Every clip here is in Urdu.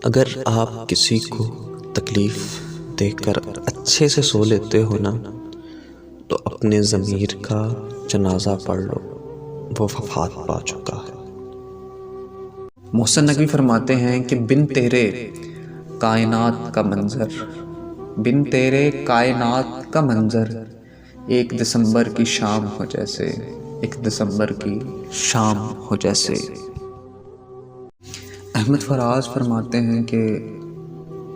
اگر آپ کسی کو تکلیف دے کر اچھے سے سو لیتے ہو نا، تو اپنے ضمیر کا جنازہ پڑھ لو، وہ وفات پا چکا ہے۔ محسن نقوی فرماتے ہیں کہ بن تیرے کائنات کا منظر، بن تیرے کائنات کا منظر 1 دسمبر کی شام ہو جیسے، 1 دسمبر کی شام ہو جیسے۔ احمد فراز فرماتے ہیں کہ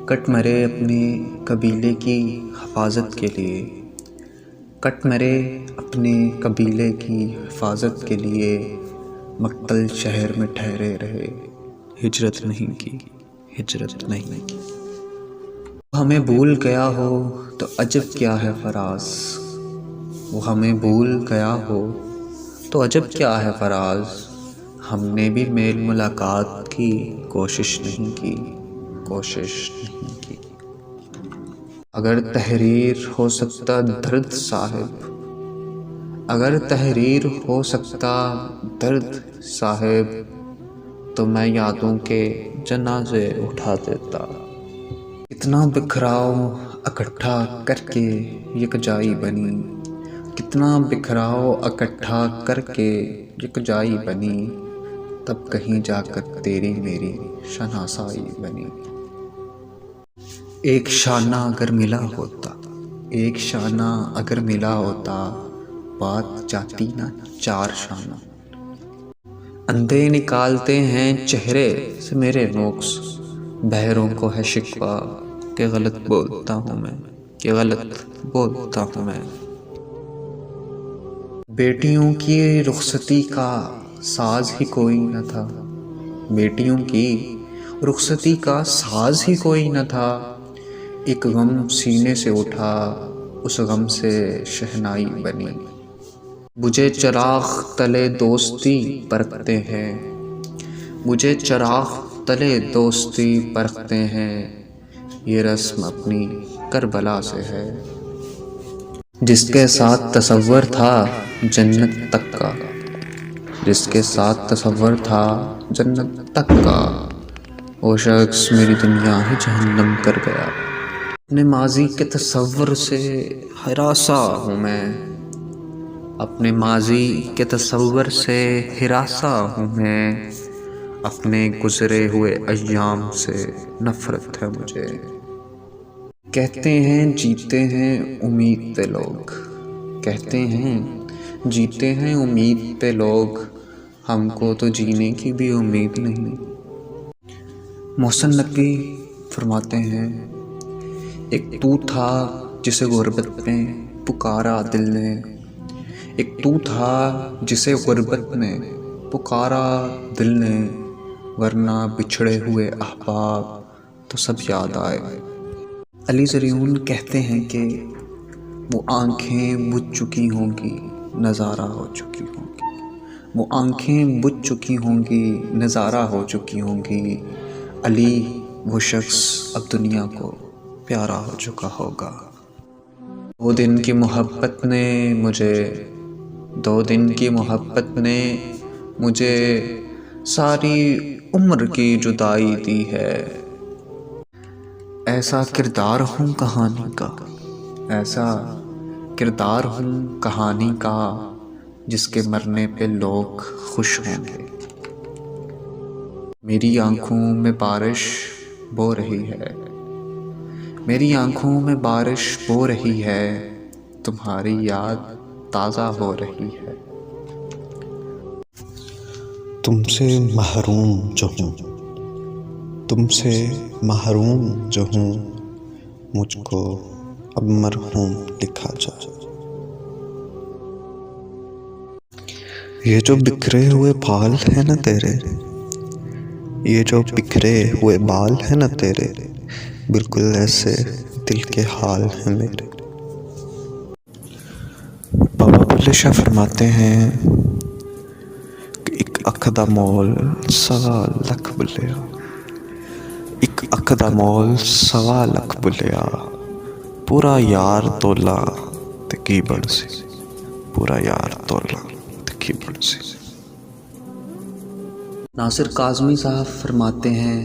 کٹ مرے اپنے قبیلے کی حفاظت کے لیے، کٹ مرے اپنے قبیلے کی حفاظت کے لیے، مقتل شہر میں ٹھہرے رہے، ہجرت نہیں کی، ہجرت نہیں کی۔ ہمیں بھول گیا ہو تو عجب کیا ہے فراز، وہ ہمیں بھول گیا ہو تو عجب کیا ہے فراز، ہم نے بھی میل ملاقات کی کوشش نہیں کی، کوشش نہیں کی۔ اگر تحریر ہو سکتا درد صاحب، اگر تحریر ہو سکتا درد صاحب، تو میں یادوں کے جنازے اٹھا دیتا۔ کتنا بکھراؤ اکٹھا کر کے یکجائی بنی، کتنا بکھراؤ اکٹھا کر کے یکجائی بنی، تب کہیں جا کر تیری میری شناسائی بنی۔ ایک شانہ اگر ملا ہوتا، ایک شانہ اگر ملا ہوتا، بات جاتی نہ 4 شانہ۔ اندھے نکالتے ہیں چہرے سے میرے نقص، بہروں کو ہے شکوہ کہ غلط بولتا ہوں میں، کہ غلط بولتا ہوں میں۔ بیٹیوں کی رخصتی کا ساز ہی کوئی نہ تھا، بیٹیوں کی رخصتی کا ساز ہی کوئی نہ تھا، ایک غم سینے سے اٹھا، اس غم سے شہنائی بنی۔ مجھے چراغ تلے دوستی پرکھتے ہیں، مجھے چراغ تلے دوستی پرکھتے ہیں، یہ رسم اپنی کربلا سے ہے۔ جس کے ساتھ تصور تھا جنت تک کا، جس کے ساتھ تصور تھا جنت تک کا، وہ شخص میری دنیا ہی جہنم کر گیا۔ اپنے ماضی کے تصور سے ہراساں ہوں میں، اپنے ماضی کے تصور سے ہراساں ہوں میں، اپنے گزرے ہوئے ایام سے نفرت ہے مجھے۔ کہتے ہیں جیتے ہیں امید پہ لوگ، کہتے ہیں جیتے ہیں امید پہ لوگ، ہم کو تو جینے کی بھی امید نہیں۔ محسن نقوی فرماتے ہیں ایک تو تھا جسے غربت نے پکارا دل نے، ایک تو تھا جسے غربت نے پکارا دل نے، ورنہ بچھڑے ہوئے احباب تو سب یاد آئے۔ علی زریون کہتے ہیں کہ وہ آنکھیں بجھ چکی ہوں گی، نظارہ ہو چکی ہوں گی، وہ آنکھیں بجھ چکی ہوں گی، نظارہ ہو چکی ہوں گی، علی وہ شخص اب دنیا کو پیارا ہو چکا ہوگا۔ 2 دن کی محبت نے مجھے، 2 دن کی محبت نے مجھے ساری عمر کی جدائی دی ہے۔ ایسا کردار ہوں کہانی کا، ایسا کردار ہوں کہانی کا، جس کے مرنے پہ لوگ خوش ہوں گے۔ میری آنکھوں میں بارش بو رہی ہے، میری آنکھوں میں بارش بو رہی ہے، تمہاری یاد تازہ ہو رہی ہے۔ تم سے محروم جو ہوں، تم سے محروم جو ہوں، مجھ کو اب مرحوم لکھا جائے۔ یہ جو بکھرے ہوئے بال ہیں نا تیرے، یہ جو بکھرے ہوئے بال ہیں نا تیرے، بالکل ایسے دل کے حال ہیں میرے۔ بابا بلے شاہ فرماتے ہیں کہ ایک اکھ دا مول 1.25 لکھ بلیا، ایک اکھ دا مول 1.25 لکھ بلیا، پورا یار تولا تے کی بن سی، پورا یار تولا تے کی بن سی۔ ناصر کاظمی صاحب فرماتے ہیں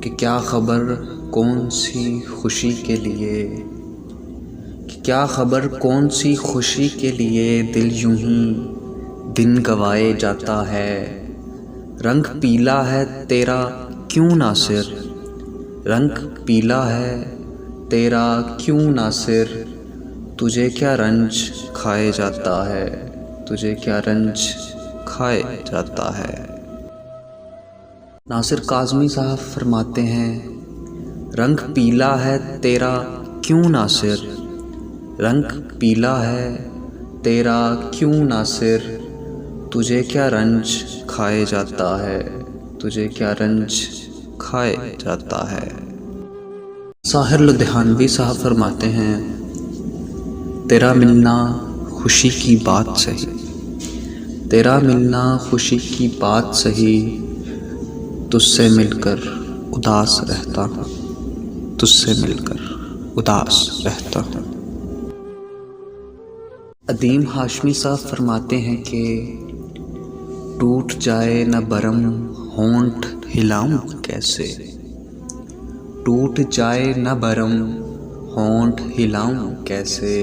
کہ کیا خبر کون سی خوشی کے لیے، کہ کیا خبر کون سی خوشی کے لیے دل یوں ہی دن گوائے جاتا ہے۔ رنگ پیلا ہے تیرا کیوں ناصر، رنگ پیلا ہے تیرا کیوں ناصر، تجھے کیا رنج کھائے جاتا ہے، تجھے کیا رنج کھائے جاتا ہے۔ ناصر کاظمی صاحب فرماتے ہیں، رنگ پیلا ہے تیرا کیوں ناصر، رنگ پیلا ہے تیرا کیوں ناصر، تجھے کیا رنج کھائے جاتا ہے، تجھے کیا رنج کھائے جاتا ہے۔ ساحر لدھیانوی صاحب فرماتے ہیں، تیرا ملنا خوشی کی بات سہی، تیرا ملنا خوشی کی بات سہی، تجھ سے مل کر اداس رہتا ہوں، تجھ سے مل کر اداس رہتا ہوں۔ عدیم ہاشمی صاحب فرماتے ہیں کہ ٹوٹ جائے نہ برم ہونٹ ہلاؤں کیسے، ٹوٹ جائے نہ برم ہونٹ ہلاؤں کیسے،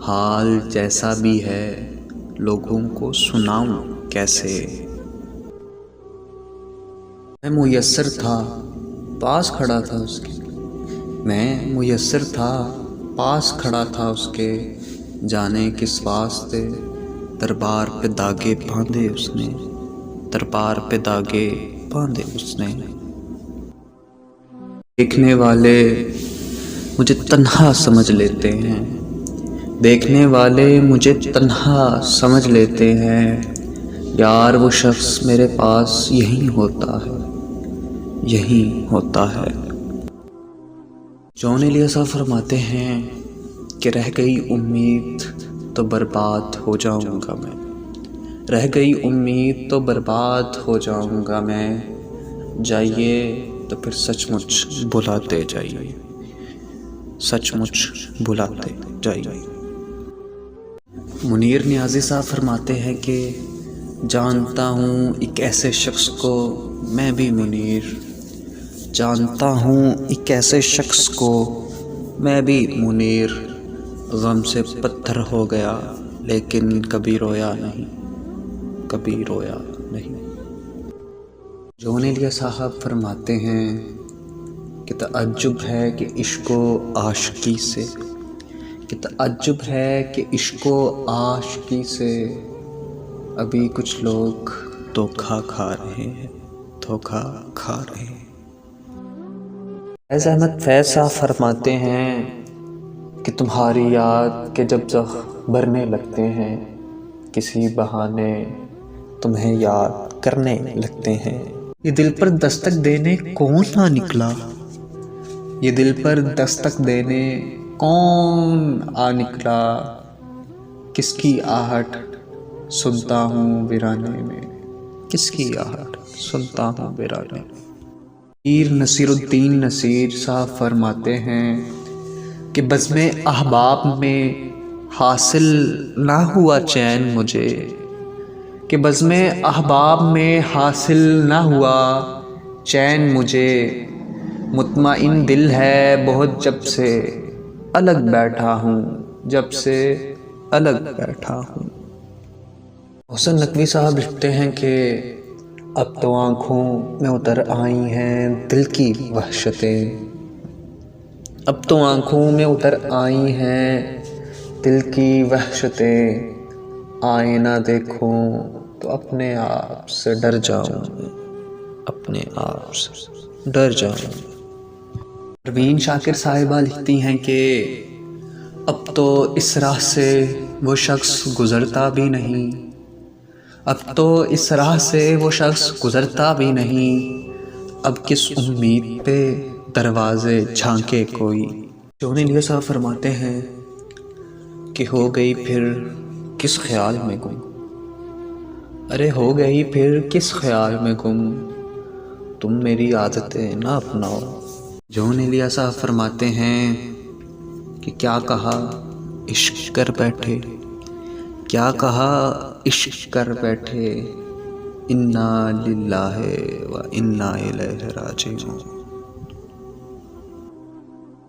حال جیسا بھی ہے لوگوں کو سناؤں کیسے۔ میں میسر تھا پاس کھڑا تھا اس کے، میں میسر تھا پاس کھڑا تھا اس کے، جانے کس واسطے دربار پہ داغے باندھے اس نے، دربار پہ داغے باندھے اس نے۔ دیکھنے والے مجھے تنہا سمجھ لیتے ہیں، دیکھنے والے مجھے تنہا سمجھ لیتے ہیں، یار وہ شخص میرے پاس یہی ہوتا ہے، یہی ہوتا ہے۔ جون ایلیا صاحب فرماتے ہیں کہ رہ گئی امید تو برباد ہو جاؤں گا میں، رہ گئی امید تو برباد ہو جاؤں گا میں، جائیے تو پھر سچ مچ بلاتے جائیے، سچ مچ بلاتے جائیے۔ منیر نیازی صاحب فرماتے ہیں کہ جانتا ہوں ایک ایسے شخص کو میں بھی منیر، جانتا ہوں ایک ایسے شخص کو میں بھی منیر، غم سے پتھر ہو گیا لیکن کبھی رویا نہیں، کبھی رویا نہیں۔ جون ایلیا صاحب فرماتے ہیں کہ تعجب ہے کہ عشق و عاشقی سے، کہ تعجب ہے کہ عشق و عاشقی سے ابھی کچھ لوگ دھوکا کھا رہے ہیں، دھوکا کھا رہے ہیں۔ فیض احمد فیض صاحب فرماتے ہیں کہ تمہاری یاد کے جب زخم بھرنے لگتے ہیں، کسی بہانے تمہیں یاد کرنے لگتے ہیں، یہ دل پر دستک دینے کون نہ نکلا، یہ دل پر دستک دینے کون آ نکلا، کس کی آہٹ سنتا ہوں ویرانے میں، کس کی آہٹ سنتا ہوں ویرانے میں۔ پیر نصیر الدین نصیر صاحب فرماتے ہیں کہ بزم احباب میں حاصل نہ ہوا چین مجھے، کہ بزم احباب میں حاصل نہ ہوا چین مجھے، مطمئن دل ہے بہت جب سے الگ بیٹھا ہوں، جب سے الگ بیٹھا ہوں۔ حسن نقوی صاحب لکھتے ہیں کہ اب تو آنکھوں میں اتر آئی ہیں دل کی وحشتیں، اب تو آنکھوں میں اتر آئی ہیں دل کی وحشتیں، آئینہ دیکھوں تو اپنے آپ سے ڈر جاؤں، اپنے آپ سے ڈر جاؤں۔ پروین شاکر صاحبہ لکھتی ہیں کہ اب تو اس راہ سے وہ شخص گزرتا بھی نہیں، اب تو اس راہ سے وہ شخص گزرتا بھی نہیں، اب کس امید پہ دروازے جھانکے کوئی۔ جون ایلیا صاحب فرماتے ہیں کہ ہو گئی پھر کس خیال میں گم، ارے ہو گئی پھر کس خیال میں گم، تم میری عادتیں نہ اپناؤ۔ جون ایلیا صاحب فرماتے ہیں کہ کیا کہا عشق کر بیٹھے، کیا کہا عشق کر بیٹھے، انا للہ و انا الیہ راجعون.